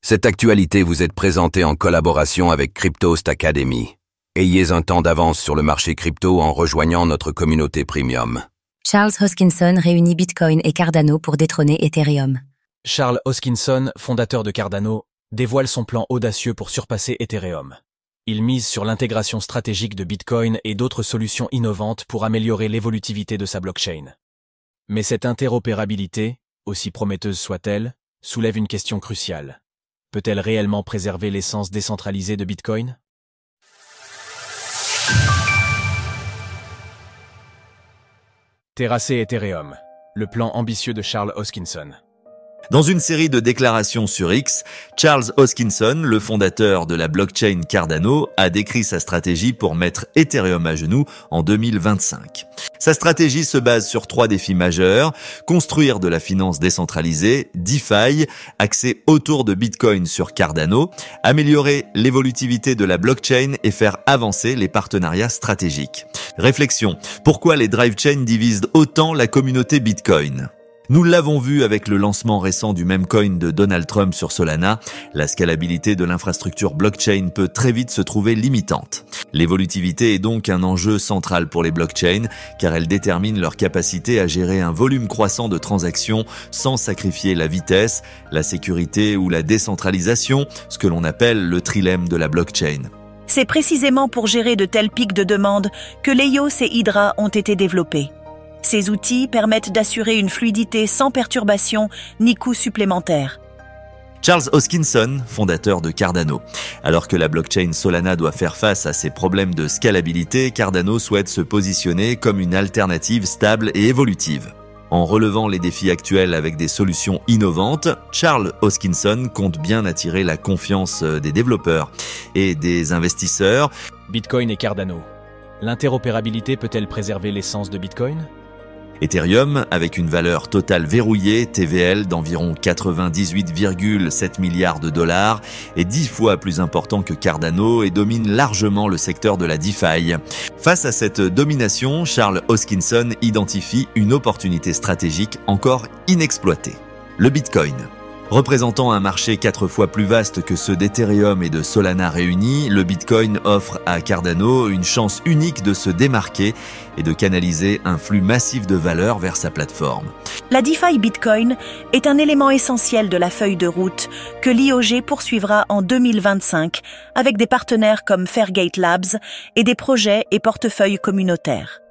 Cette actualité vous est présentée en collaboration avec Cryptost Academy. Ayez un temps d'avance sur le marché crypto en rejoignant notre communauté premium. Charles Hoskinson réunit Bitcoin et Cardano pour détrôner Ethereum. Charles Hoskinson, fondateur de Cardano, dévoile son plan audacieux pour surpasser Ethereum. Il mise sur l'intégration stratégique de Bitcoin et d'autres solutions innovantes pour améliorer l'évolutivité de sa blockchain. Mais cette interopérabilité, aussi prometteuse soit-elle, soulève une question cruciale. Peut-elle réellement préserver l'essence décentralisée de Bitcoin ? Terrasser Ethereum, le plan ambitieux de Charles Hoskinson. Dans une série de déclarations sur X, Charles Hoskinson, le fondateur de la blockchain Cardano, a décrit sa stratégie pour mettre Ethereum à genoux en 2025. Sa stratégie se base sur 3 défis majeurs: construire de la finance décentralisée, DeFi, axé autour de Bitcoin sur Cardano, améliorer l'évolutivité de la blockchain et faire avancer les partenariats stratégiques. Réflexion: pourquoi les drive chains divisent autant la communauté Bitcoin ? Nous l'avons vu avec le lancement récent du meme coin de Donald Trump sur Solana, la scalabilité de l'infrastructure blockchain peut très vite se trouver limitante. L'évolutivité est donc un enjeu central pour les blockchains, car elle détermine leur capacité à gérer un volume croissant de transactions sans sacrifier la vitesse, la sécurité ou la décentralisation, ce que l'on appelle le trilemme de la blockchain. C'est précisément pour gérer de tels pics de demande que l'EOS et Hydra ont été développés. Ces outils permettent d'assurer une fluidité sans perturbation ni coûts supplémentaires. Charles Hoskinson, fondateur de Cardano. Alors que la blockchain Solana doit faire face à ses problèmes de scalabilité, Cardano souhaite se positionner comme une alternative stable et évolutive. En relevant les défis actuels avec des solutions innovantes, Charles Hoskinson compte bien attirer la confiance des développeurs et des investisseurs. Bitcoin et Cardano. L'interopérabilité peut-elle préserver l'essence de Bitcoin ? Ethereum, avec une valeur totale verrouillée, TVL, d'environ 98,7 milliards de dollars, est 10 fois plus important que Cardano et domine largement le secteur de la DeFi. Face à cette domination, Charles Hoskinson identifie une opportunité stratégique encore inexploitée: le Bitcoin. Représentant un marché 4 fois plus vaste que ceux d'Ethereum et de Solana réunis, le Bitcoin offre à Cardano une chance unique de se démarquer et de canaliser un flux massif de valeur vers sa plateforme. La DeFi Bitcoin est un élément essentiel de la feuille de route que l'IOG poursuivra en 2025 avec des partenaires comme Fairgate Labs et des projets et portefeuilles communautaires.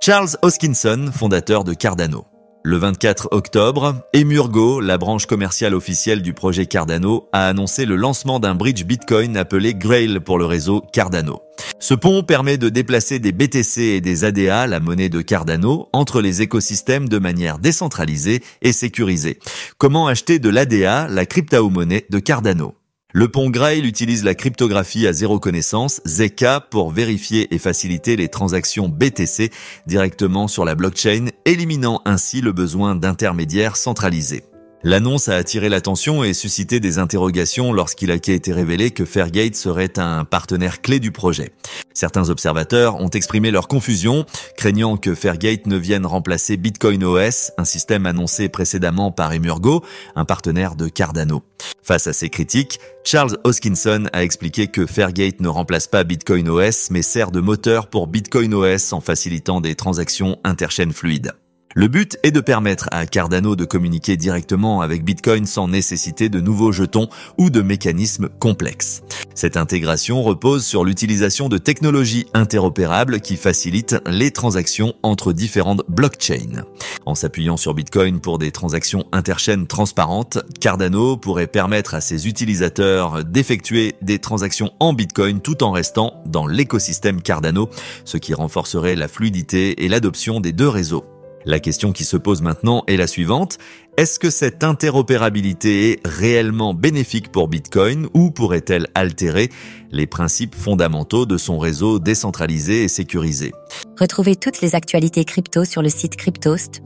Charles Hoskinson, fondateur de Cardano. Le 24 octobre, Emurgo, la branche commerciale officielle du projet Cardano, a annoncé le lancement d'un bridge Bitcoin appelé Grail pour le réseau Cardano. Ce pont permet de déplacer des BTC et des ADA, la monnaie de Cardano, entre les écosystèmes de manière décentralisée et sécurisée. Comment acheter de l'ADA, la crypto-monnaie de Cardano ? Le pont Grail utilise la cryptographie à zéro connaissance, ZK, pour vérifier et faciliter les transactions BTC directement sur la blockchain, éliminant ainsi le besoin d'intermédiaires centralisés. L'annonce a attiré l'attention et suscité des interrogations lorsqu'il a été révélé que Fairgate serait un partenaire clé du projet. Certains observateurs ont exprimé leur confusion, craignant que Fairgate ne vienne remplacer Bitcoin OS, un système annoncé précédemment par Emurgo, un partenaire de Cardano. Face à ces critiques, Charles Hoskinson a expliqué que Fairgate ne remplace pas Bitcoin OS, mais sert de moteur pour Bitcoin OS en facilitant des transactions interchaînes fluides. Le but est de permettre à Cardano de communiquer directement avec Bitcoin sans nécessiter de nouveaux jetons ou de mécanismes complexes. Cette intégration repose sur l'utilisation de technologies interopérables qui facilitent les transactions entre différentes blockchains. En s'appuyant sur Bitcoin pour des transactions interchaînes transparentes, Cardano pourrait permettre à ses utilisateurs d'effectuer des transactions en Bitcoin tout en restant dans l'écosystème Cardano, ce qui renforcerait la fluidité et l'adoption des deux réseaux. La question qui se pose maintenant est la suivante: est-ce que cette interopérabilité est réellement bénéfique pour Bitcoin ou pourrait-elle altérer les principes fondamentaux de son réseau décentralisé et sécurisé ? Retrouvez toutes les actualités crypto sur le site cryptost.fr.